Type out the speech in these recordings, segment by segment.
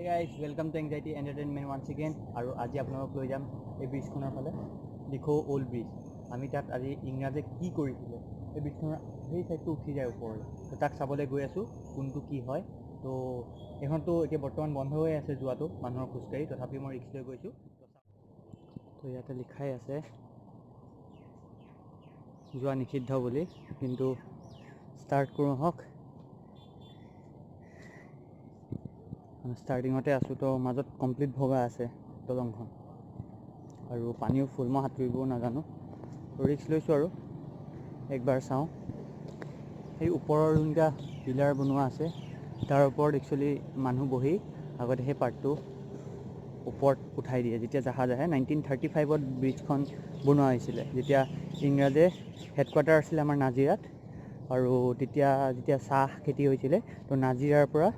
Hey guys, welcome to Anxiety Entertainment once again. আৰু আজি আপোনালোক লৈ যাম এই ব্ৰিজখনৰ ফালে দিখৌ অল্ড ব্ৰিজ। আমি তাত আজি ইংৰাজে কি কৰিছিলে এই ব্ৰিজখনৰ সেই চাইডটো উঠি যায় ওপৰলৈ, তো তাক চাবলৈ গৈ আছোঁ কোনটো কি হয়। তো এইখনতো এতিয়া বৰ্তমান বন্ধ হৈ আছে যোৱাটো মানুহৰ খোজকাঢ়ি, তথাপি মই ৰিক্স লৈ গৈছোঁ। তো ইয়াতে লিখাই আছে যোৱা নিষিদ্ধ বুলি, কিন্তু ষ্টাৰ্ট কৰোঁ হওক। ষ্টাৰ্টিঙতে আছোঁ, তো মাজত কমপ্লিট ভগা আছে দলংখন আৰু পানীও ফুল। মই সাঁতুৰিবও নাজানো, ৰিক্স লৈছোঁ আৰু একবাৰ চাওঁ। সেই ওপৰৰ যোনকেইটা পিলাৰ বনোৱা আছে তাৰ ওপৰত একচুৱেলি মানুহ বহি আগতে সেই পাৰ্টটো ওপৰত উঠাই দিয়ে যেতিয়া জাহাজ আহে। 1935 ব্ৰিজখন বনোৱা হৈছিলে, যেতিয়া ইংৰাজে হেডকোৱাৰ্টাৰ আছিলে আমাৰ নাজিৰাত। আৰু যেতিয়া চাহ খেতি হৈছিলে, তো নাজিৰাৰ পৰা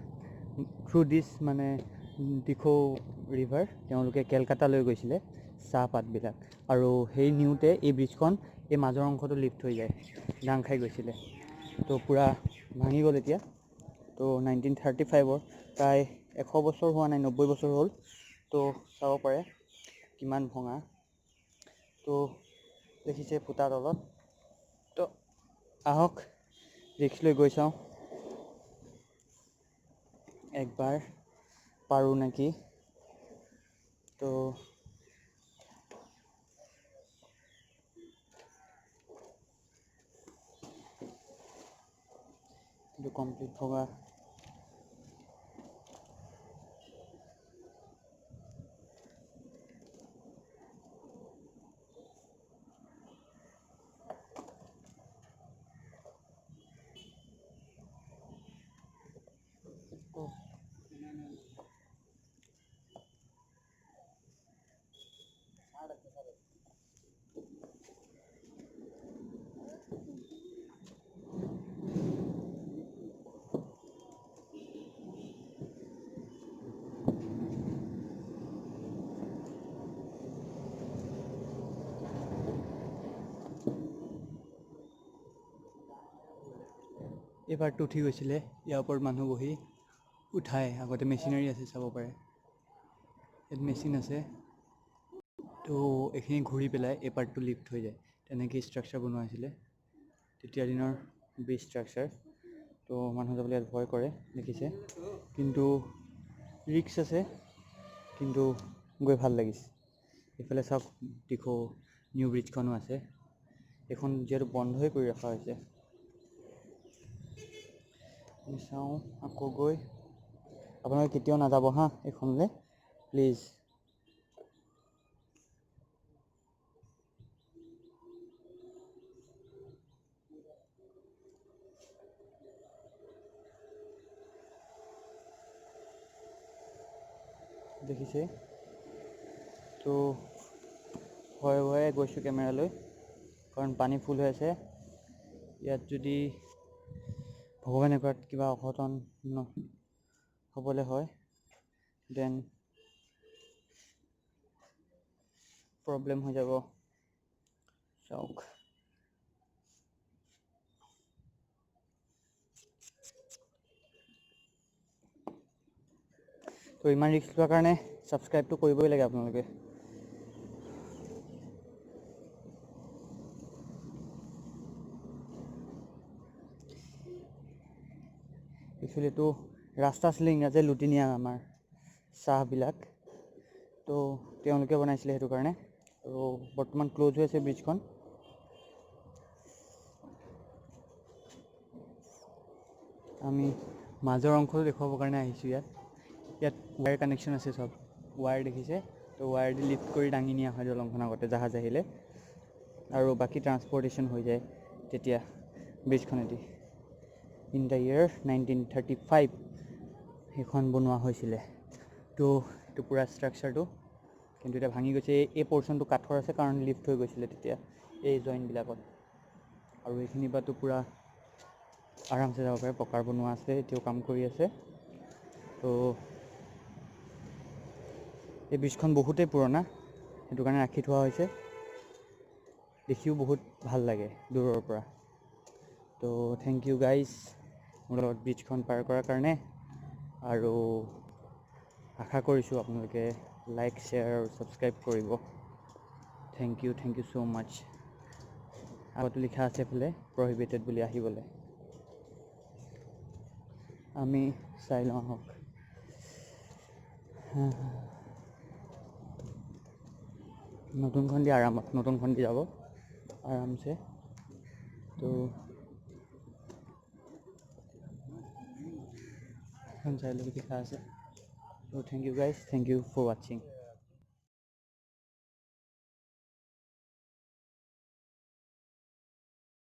থ্ৰু দিছ মানে দিখৌ ৰিভাৰ তেওঁলোকে কেলকাতা লৈ গৈছিলে চাহপাতবিলাক। আৰু সেই নিওঁতে এই ব্ৰিজখন এই মাজৰ অংশটো লিফ্ট হৈ যায়, দাং খাই গৈছিলে। তো পূৰা ভাঙি গ'ল এতিয়া। তো 1935 প্ৰায় 100 বছৰ হোৱা নাই, 90 বছৰ হ'ল। তো চাব পাৰে কিমান ভঙা। তো দেখিছে ফুটা তলত। তো আহক ৰিক্স লৈ গৈ চাওঁ একবাৰ পাৰোঁ নেকি। তো কিন্তু কমপ্লিট ভগা। এই পাৰ্টটো উঠি গৈছিলে, ইয়াৰ ওপৰত মানুহ বহি উঠাই। আগতে মেচিনাৰী আছে, চাব পাৰে ইয়াত মেচিন আছে। তো এইখিনি ঘূৰি পেলাই এই পাৰ্টটো লিফ্ট হৈ যায়। তেনেকৈ ষ্ট্ৰাকচাৰ বনোৱা হৈছিলে তেতিয়া দিনৰ ব্ৰিজ ষ্ট্ৰাকচাৰ। তো মানুহ যাবলৈ ইয়াত ভয় কৰে দেখিছে, কিন্তু ৰিক্স আছে, কিন্তু গৈ ভাল লাগিছে। এইফালে চাওক দিখৌ নিউ ব্ৰিজখনো আছে, এইখন যিহেতু বন্ধই কৰি ৰখা হৈছে। চাওঁ আকৌ গৈ। আপোনালোকে কেতিয়াও নাযাব হা এইখনলৈ, প্লিজ। দেখিছে, তো ভয়ে ভয়ে গৈছোঁ কেমেৰালৈ, কাৰণ পানী ফুল হৈ আছে। ইয়াত যদি ভগৱানে কৰাত কিবা অঘটন হ'বলৈ হয়, দেন প্ৰব্লেম হৈ যাব। চাওক তো ইমান ৰিস্ক লোৱাৰ কাৰণে ছাবস্ক্ৰাইবটো কৰিবই লাগে আপোনালোকে। একচুৱেলি এইটো ৰাস্তা আছিলে ইংৰাজে লুটি নিয়া আমাৰ চাহবিলাক, তো তেওঁলোকে বনাইছিলে সেইটো কাৰণে। আৰু বৰ্তমান ক্ল'জ হৈ আছে ব্ৰিজখন। আমি মাজৰ অংশটো দেখুৱাবৰ কাৰণে আহিছোঁ ইয়াত ৱায়াৰ কানেকশ্যন আছে, চব ৱায়াৰ দেখিছে। তো ৱায়াৰ দি লিফ্ট কৰি দাঙি নিয়া হয় দলংখন আগতে জাহাজ আহিলে, আৰু বাকী ট্ৰান্সপৰ্টেশ্যন হৈ যায় তেতিয়া ব্ৰিজখনেদি। ইন দ্য ইয়েৰ 1935 সেইখন বনোৱা হৈছিলে। তো এইটো পূৰা ষ্ট্ৰাকচাৰটো কিন্তু এতিয়া ভাঙি গৈছে। এই পৰ্চনটো কাঠৰ আছে, কাৰণ লিফ্ট হৈ গৈছিলে তেতিয়া এই জইণ্টবিলাকত। আৰু এইখিনি পৰাতো পূৰা আৰামছে যাব পাৰে, পকাৰ বনোৱা আছে, এতিয়াও কাম কৰি আছে। তো এই ব্ৰিজখন বহুতেই পুৰণা, সেইটো কাৰণে ৰাখি থোৱা হৈছে। দেখিও বহুত ভাল লাগে দূৰৰ পৰা। তো থেংক ইউ গাইজ মোৰ লগত ব্ৰিজখন পাৰ কৰাৰ কাৰণে। আৰু আশা কৰিছোঁ আপোনালোকে লাইক শ্বেয়াৰ আৰু ছাবস্ক্ৰাইব কৰিব। থেংক ইউ ছ' মাছ। আগতো লিখা আছে এইফালে প্ৰহিবিটেড বুলি আহিবলৈ। আমি চাই লওঁ আহক। নতুনখন দি আৰামত নতুনখন দি যাব আৰামছে। তো এখন চাই ল'ব লিখা আছে। তো thank you guys, thank you for ৱাচিং।